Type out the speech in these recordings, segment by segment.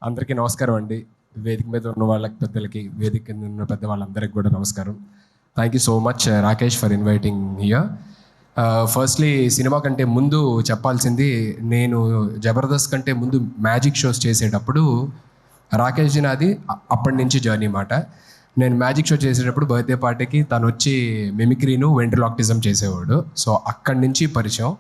అందరికీ నమస్కారం అండి. వేదిక మీద ఉన్న వాళ్ళకి పెద్దలకి, వేదిక కింద ఉన్న పెద్ద వాళ్ళందరికీ కూడా నమస్కారం. Thank you so much Rakesh for inviting here. Firstly cinema కంటే ముందు చెప్పాల్సింది, నేను జబర్దస్త్ కంటే ముందు మ్యాజిక్ షోస్ చేసేటప్పుడు రాకేష్ జీ నాది అప్పటి నుంచి జర్నీ మాట. నేను మ్యాజిక్ షో చేసేటప్పుడు బర్త్డే పార్టీకి తను వచ్చి మిమిక్రీను వెంట్రలాక్టిజం చేసేవాడు. సో అక్కడి నుంచి పరిచయం.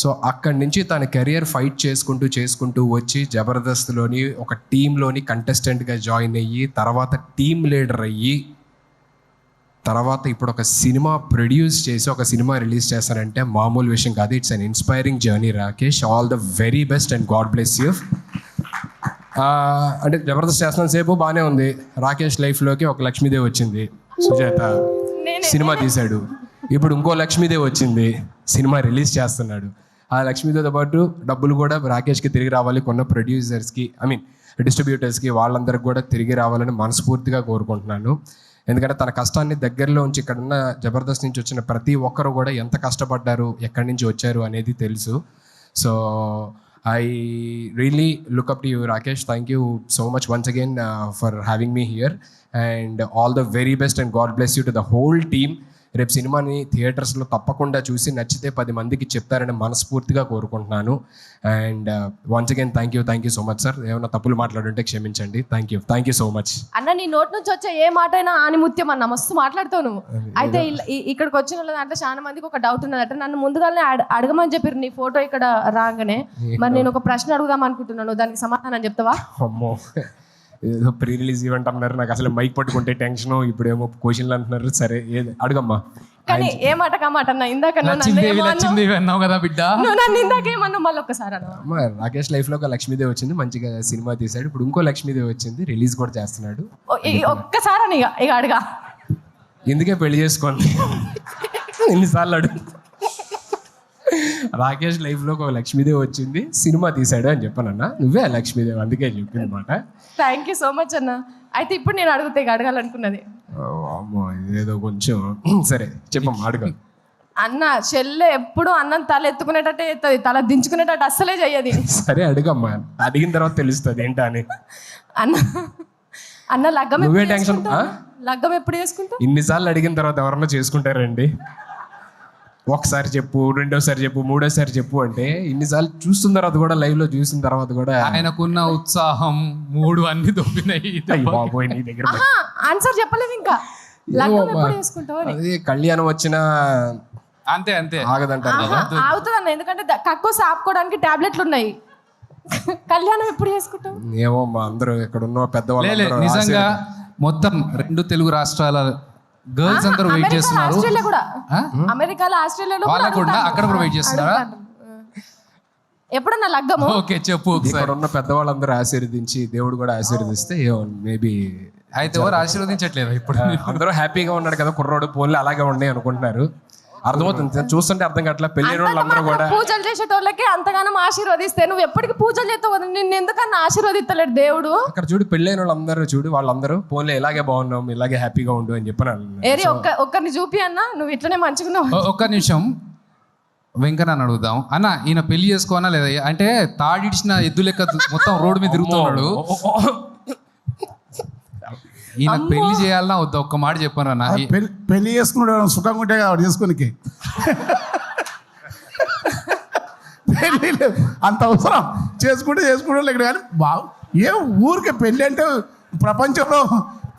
సో అక్కడి నుంచి తన కెరియర్ ఫైట్ చేసుకుంటూ వచ్చి జబర్దస్త్లోని ఒక టీంలోని కంటెస్టెంట్గా జాయిన్ అయ్యి, తర్వాత టీమ్ లీడర్ అయ్యి, తర్వాత ఇప్పుడు ఒక సినిమా ప్రొడ్యూస్ చేసి ఒక సినిమా రిలీజ్ చేస్తానంటే మామూలు విషయం కాదు. It's an inspiring journey Rakesh. All the very best and God bless you. అంటే జబర్దస్త్ చేస్తున్న సేపు బాగానే ఉంది. రాకేష్ లైఫ్లోకి ఒక లక్ష్మీదేవి వచ్చింది, సుజాత సినిమా తీశాడు. ఇప్పుడు ఇంకో లక్ష్మీదేవి వచ్చింది, సినిమా రిలీజ్ చేస్తున్నాడు. ఆ లక్ష్మీదేవితో పాటు డబ్బులు కూడా రాకేష్కి తిరిగి రావాలి, కొన్న ప్రొడ్యూసర్స్కి, డిస్ట్రిబ్యూటర్స్కి, వాళ్ళందరికీ కూడా తిరిగి రావాలని మనస్ఫూర్తిగా కోరుకుంటున్నాను. ఎందుకంటే తన కష్టాన్ని దగ్గరలో ఉంచి ఇక్కడున్న జబర్దస్త్ నుంచి వచ్చిన ప్రతి ఒక్కరు కూడా ఎంత కష్టపడ్డారు, ఎక్కడి నుంచి వచ్చారు అనేది తెలుసు. So I really look up to you, Rakesh. Thank you so much once again for having me here, and all the very best and God bless you to the whole team. రేపు సినిమాని థియేటర్స్లో తప్పకుండా చూసి నచ్చితే 10 మందికి చెప్తారని మనస్ఫూర్తిగా కోరుకుంటున్నాను. And once again thank you so much sir. ఏమైనా తప్పులు మాట్లాడుంటే క్షమించండి. థ్యాంక్ యూ సో మచ్ అన్న. నీ నోట్ నుంచి వచ్చే ఏ మాట అయినా ఆనిముత్యం అన్న, మస్తు మాట్లాడుతావు నువ్వు. అయితే ఇక్కడికి వచ్చిన వాళ్ళ దాంట్లో చాలా మందికి ఒక డౌట్ ఉన్నదట. నన్ను ముందుగానే అడగమని చెప్పారు నీ ఫోటో ఇక్కడ రాగానే. మరి నేను ఒక ప్రశ్న అడుగుదాం అనుకుంటున్నాను, దానికి సమాధానం చెప్తావా? అమ్మో, ఏదో ప్రీ రిలీజ్ ఈవెంట్ అన్నారు, నాకు అసలు మైక్ పట్టుకుంటే టెన్షన్, ఇప్పుడేమో క్వశ్చన్లు అంటున్నారు. సరే అడుగమ్మా. కానీ ఏ మాట కామాట అన్న, ఇందాక అన్నావు కదా బిడ్డ, నువ్వు నన్ను ఇందాకేమన్నా మళ్ళీ ఒక్కసారి అన్న. రాకేష్ లైఫ్ లో ఒక లక్ష్మీదేవి వచ్చింది, మంచిగా సినిమా తీశాడు. ఇప్పుడు ఇంకో లక్ష్మీదేవి వచ్చింది, రిలీజ్ కూడా చేస్తున్నాడు. ఒక్కసారి అని ఇక అడగా, ఎందుకే పెళ్లి చేసుకోండి ఎన్నిసార్లు అడుగు. రాకేష్ లైఫ్లో ఒక లక్ష్మీదేవి వచ్చింది, సినిమా తీశాడు అని చెప్పానన్నా. నువ్వే ఆ లక్ష్మీదేవి, అందుకే చెప్పింది మాట. థ్యాంక్ యూ సో మచ్ అన్న. అయితే ఇప్పుడు నేను అడిగితే అడగాలనుకున్నది. అమ్మో, ఇదేదో కొంచెం సరే చెప్పమ్మా, అడుగు. అన్న చెల్లె ఎప్పుడు అన్నం తల ఎత్తుకునేటట్టే ఎత్తది, తల దించుకునేటట్టు అస్సలే చెయ్యది. సరే అడుగమ్మా, అడిగిన తర్వాత తెలుస్తుంది ఏంటా అని. అన్న లగ్గం నువ్వే టెన్షన్. లగ్గం ఎప్పుడు చేసుకుంటావు? ఇన్నిసార్లు అడిగిన తర్వాత ఎవరన్నా చేసుకుంటారండి? ఒకసారి చెప్పు, రెండోసారి చెప్పు, మూడోసారి చెప్పు అంటే ఇన్నిసార్లు చూస్తున్న తర్వాత కూడా, లైవ్ లో చూసిన తర్వాత కూడా ఆయనకున్న ఉత్సాహం మూడు అన్ని దొబ్బినాయి. బాబోయ్, నీ దగ్గర ఆన్సర్ చెప్పలేదు ఇంకా. లగ్గం ఎప్పుడు చేసుకుంటావు? అది కళ్యాణం వచ్చిన అంతే ఆగదంటారు కదా. ఆగుతుంది అన్న, ఎందుకంటే కక్కువ ఆపుకోవడానికి టాబ్లెట్లు ఉన్నాయి. కళ్యాణం ఎప్పుడు చేసుకుంటావు? ఏమో మా అందరూ ఇక్కడ ఉన్న పెద్దవాళ్ళు నిజంగా మొత్తం 2 తెలుగు రాష్ట్రాల గర్ల్స్ అందరూ వెయిట్ చేస్తున్నారు. ఆస్ట్రేలియా కూడా, అమెరికాలో, ఆస్ట్రేలియాలో కూడా అక్కడ కూడా వెయిట్ చేస్తున్నారా? ఎప్పుడన్నా లగ్గము? ఓకే చెప్పు. ఇక్కడ ఉన్న పెద్దవాళ్ళందరూ ఆశీర్వదించి, దేవుడు కూడా ఆశీర్వదిస్తే మేబీ. అయితే ఎవరు ఆశీర్వదించట్లేదు ఇప్పుడు? అందరూ హ్యాపీగా ఉన్నాడు కదా కుర్రోడు, పోన్లు అలాగే ఉండే అనుకుంటున్నారు. అర్థమవుతుంది, చూస్తుంటే అర్థం కావట్లేదు. పెళ్లి వాళ్ళందరూ కూడా పూజలు చేసేటోళ్ళకి అంతగానం ఆశీర్వదిస్తే నువ్వు ఎప్పటికీ పూజలు చేస్తావు, నిన్ను ఎందుకన్నా ఆశీర్వదిస్తలేడు దేవుడు? అక్కడ చూడు, పెళ్ళైన వాళ్ళందరూ చూడు, వాళ్ళందరూ పోన్లే ఇలాగే బాగున్నాం, ఇలాగే హ్యాపీగా ఉండు అని చెప్పాను. ఏరి ఒక్కరిని చూపి అన్న, నువ్వు ఇట్లనే మంచిగున్నావు. ఒక్క నిమిషం వెంకన్న అడుగుదాం. అన్న, ఈయన పెళ్లి చేసుకోనా లేదా? అంటే తాడిడిచిన ఎద్దు లెక్క మొత్తం రోడ్డు మీద తిరుగుతున్నాడు. ఈయన పెళ్లి చేయాలన్నా వద్దా? ఒక్క మాట చెప్పాను అన్న. పెళ్లి చేసుకున్నాడు సుఖంగా ఉంటే ఆవిడ చేసుకోనికి పెళ్ళి లేదు అంత అవసరం. చేసుకుంటే ఇక్కడ కానీ ఏ ఊరికే పెళ్ళి అంటే ప్రపంచంలో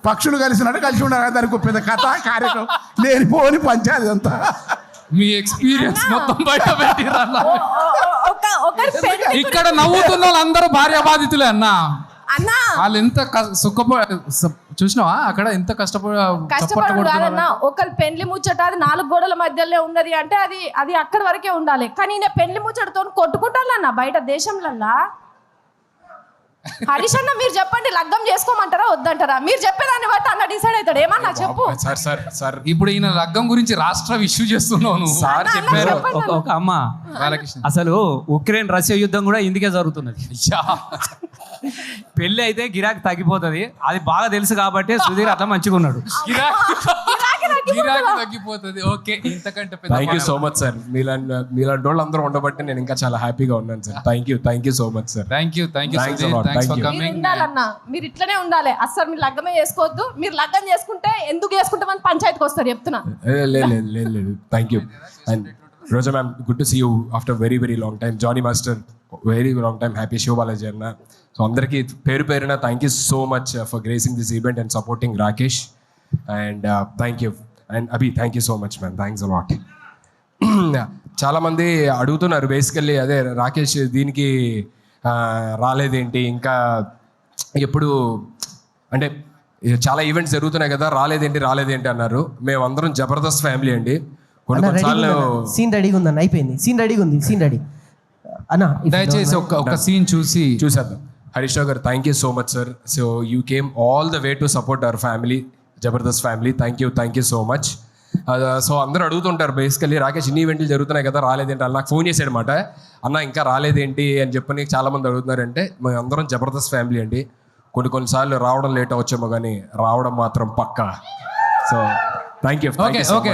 పక్షులు కలిసినట్టు కలిసి ఉండాలి. దానికి పెద్ద కథ కార్యక్రమం లేనిపోని పంచాయతీ అంతా. మీ ఎక్స్పీరియన్స్ మొత్తం బయట పెట్టిరా. ఒకరి ఇక్కడ నవ్వుతున్న వాళ్ళందరూ భార్య బాధితులే అన్న. వాళ్ళు ఎంత చూసినావా అక్కడ ఎంత కష్టపడాలన్నా. ఒకరి పెళ్లి ముచ్చట అది 4 గోడల మధ్యలో ఉన్నది అంటే అది అక్కడి వరకే ఉండాలి. కానీ నేను పెళ్లి ముచ్చటతో కొట్టుకుంటానన్నా బయట దేశంలల్లా. హరీష్ అన్న, మీరు చెప్పండి, లగ్గం చేసుకోమంటారా వద్దంటారా? మీరు చెప్పేదాన్ని బట్టి అన్న డిసైడ్ అవుతాడు. ఏమన్నా చెప్పు. సార్ ఇప్పుడు ఈయన లగ్గం గురించి రాష్ట్ర ఇష్యూ చేస్తున్నావు నువ్వు. సార్ చెప్పారు. ఒక అమ్మ, అసలు ఉక్రెయిన్ రష్యా యుద్ధం కూడా ఇందుకే జరుగుతున్నది. పెళ్లి అయితే గిరాకీ తగ్గిపోతుంది, అది బాగా తెలుసు కాబట్టి సుధీర్ అట్లా మంచిగా ఉన్నాడు. గిరాకీ తగ్గిపోతుంది. ఓకే, ఇంతకంటే పెద్ద thank you so much sir. మీలాంటి వాళ్ళు అందరూ ఉండబట్టి నేను ఇంకా చాలా హ్యాపీగా ఉన్నాను sir. Thank you so much sir. Thank you Thanks a lot. Thanks Thank for you. మీరు కమింగ్. ఉండాలన్నా, మీరు ఇట్లనే ఉండాలి. అస్సలు మీరు లగ్గమే చేసుకోవద్దు. మీరు లగ్గం చేసుకుంటే ఎందుకు చేసుకుంటామని పంచాయతీకి వస్తారు చెప్తున్నా. లేదు thank you. And Roja ma'am, good to see you after very very long time. Jani master, very long time. Happy Sivabalaji అన్న. సో అందరికీ పేరున thank you so much for gracing this event and supporting Rakesh. And thank you. And Abhi, thank you so much ma'am. Thanks a lot. చాలామంది అడుగుతున్నారు basically, అదే రాకేష్ దీనికి రాలేదేంటి, ఇంకా ఎప్పుడు అంటే చాలా ఈవెంట్స్ జరుగుతున్నాయి కదా, రాలేదేంటి అన్నారు. మేమందరం జబర్దస్త్ ఫ్యామిలీ అండి. కొన్నిసార్లు సీన్ రెడీగా ఉందన్న, అయిపోయింది. సీన్ రెడీగా ఉంది, సీన్ రెడీ అన్న. దయచేసి ఒక సీన్ చూసి చూసేద్దాం. హరీష్ రావు గారు, thank you so much sir. So you came all the way to support our family, Jabardasth family. Thank you so much. So అందరూ అడుగుతుంటారు బేసికల్లీ, రాకేష్ ఇన్ని ఈవెంట్లు జరుగుతున్నాయి కదా, రాలేదేంటి అని. నాకు ఫోన్ చేశాడు అనమాట, అన్న ఇంకా రాలేదేంటి అని చెప్పని చాలామంది అడుగుతున్నారంటే, మేము అందరం జబర్దస్త్ ఫ్యామిలీ అండి. కొన్నిసార్లు రావడం లేట్ అవచ్చేమో కానీ రావడం మాత్రం పక్కా. So thank you. ఓకే.